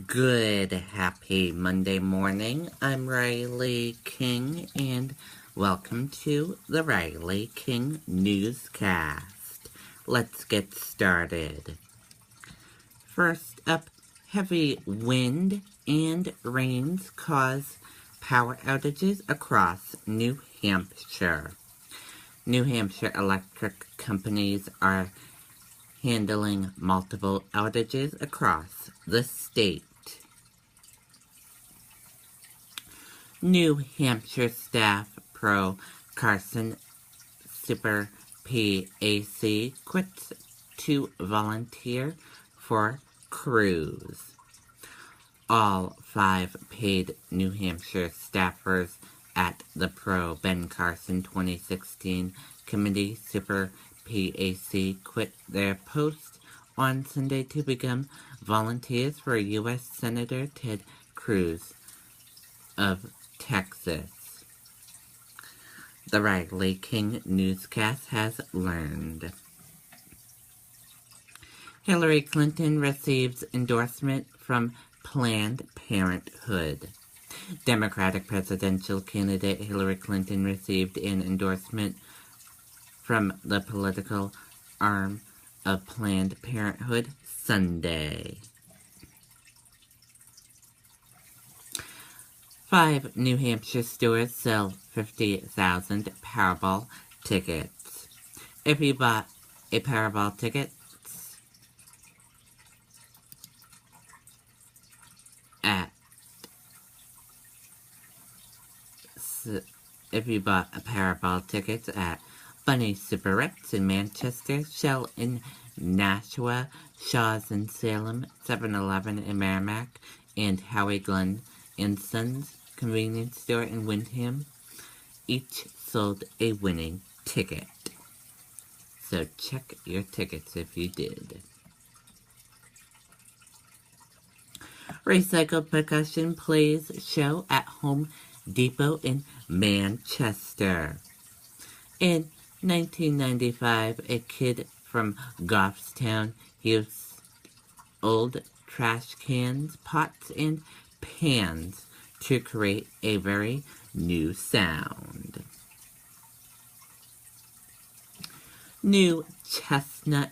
Good, happy Monday morning. I'm Riley King, and welcome to the Riley King Newscast. Let's get started. First up, heavy wind and rains cause power outages across New Hampshire. New Hampshire electric companies are handling multiple outages across the state. New Hampshire staff pro Carson Super PAC quits to volunteer for cruise. All 5 paid New Hampshire staffers at the Pro Ben Carson 2016 Committee Super PAC quit their post on Sunday to become volunteers for U.S. Senator Ted Cruz of Texas. The Riley King Newscast has learned. Hillary Clinton receives endorsement from Planned Parenthood. Democratic presidential candidate Hillary Clinton received an endorsement from the political arm of Planned Parenthood Sunday. 5 New Hampshire stores sell 50,000 Powerball tickets. If you bought a Powerball ticket at Bunny Superettes in Manchester, Shell in Nashua, Shaw's in Salem, 7-Eleven in Merrimack, and Howie Glenn and Sons convenience store in Windham, each sold a winning ticket. So check your tickets if you did. Recycled Percussion plays show at Home Depot in Manchester. In 1995, a kid from Goffstown used old trash cans, pots, and pans to create a very new sound. New chestnut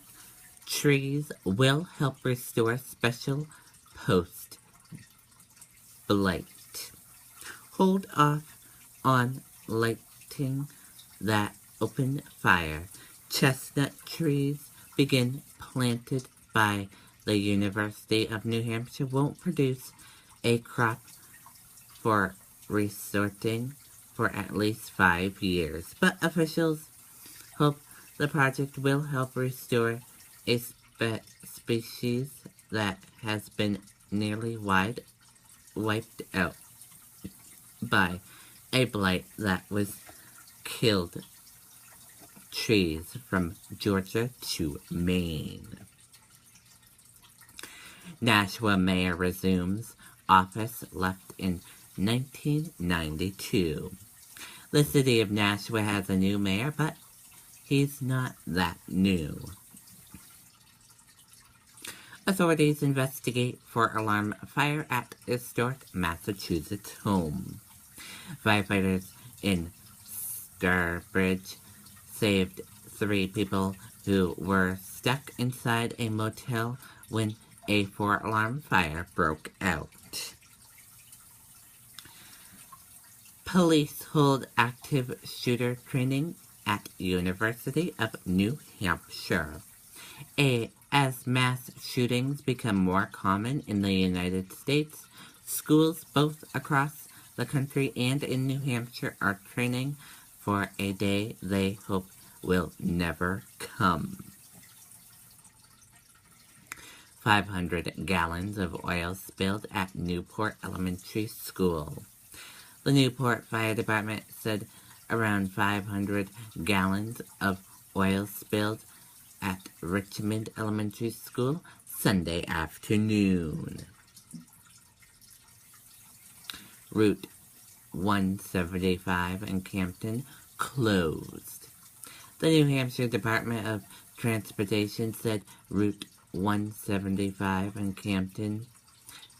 trees will help restore special post blight. Hold off on lighting that open fire. Chestnut trees begin planted by the University of New Hampshire won't produce a crop for resorting for at least 5 years, but officials hope the project will help restore a species that has been nearly wiped out by a blight that was killed trees from Georgia to Maine. Nashua mayor resumes office left in 1992. The city of Nashua has a new mayor, but he's not that new. Authorities investigate for alarm fire at historic Massachusetts home. Firefighters in Starbridge saved 3 people who were stuck inside a motel when a 4-alarm fire broke out. Police hold active shooter training at University of New Hampshire. As mass shootings become more common in the United States, schools both across the country and in New Hampshire are training for a day they hope will never come. 500 gallons of oil spilled at Newport Elementary School. The Newport Fire Department said around 500 gallons of oil spilled at Richmond Elementary School Sunday afternoon. Route 175 in Campton closed. The New Hampshire Department of Transportation said Route 175 in Campton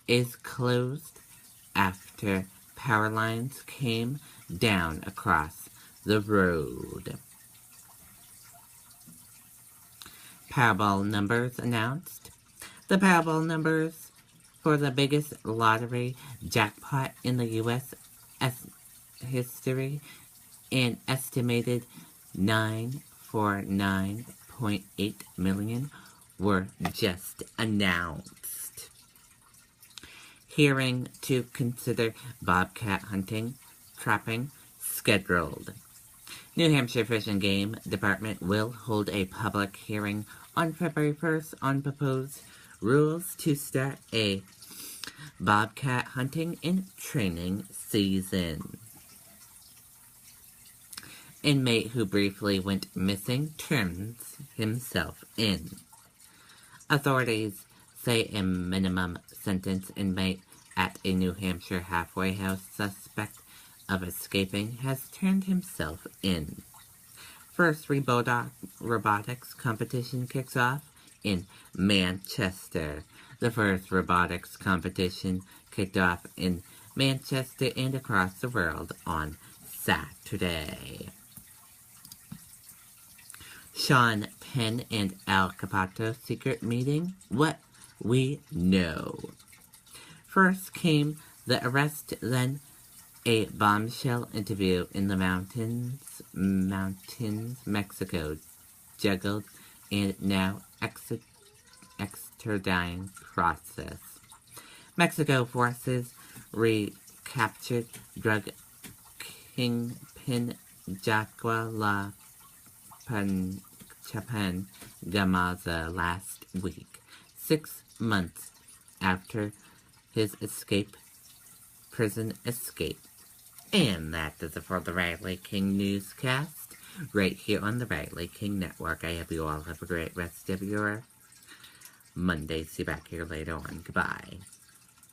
is closed after power lines came down across the road. Powerball numbers announced. The Powerball numbers for the biggest lottery jackpot in the U.S. history, an estimated $949.8 million, were just announced. Hearing to consider bobcat hunting, trapping, scheduled. New Hampshire Fish and Game Department will hold a public hearing on February 1st on proposed rules to start a bobcat hunting and training season. Inmate who briefly went missing turns himself in. Authorities say a minimum sentence inmate at a New Hampshire halfway house suspect of escaping has turned himself in. First robotics competition kicks off in Manchester. The first robotics competition kicked off in Manchester and across the world on Saturday. Sean Penn and Al Capato's secret meeting? What we know. First came the arrest, then a bombshell interview in the mountains, Mexico, juggled, and now extradition process. Mexico forces recaptured drug kingpin Jacqua La Chapan Gamaza last week, 6 months after his prison escape. And that does it for the Riley King Newscast, right here on the Riley King Network. I hope you all have a great rest of your Monday. See you back here later on. Goodbye.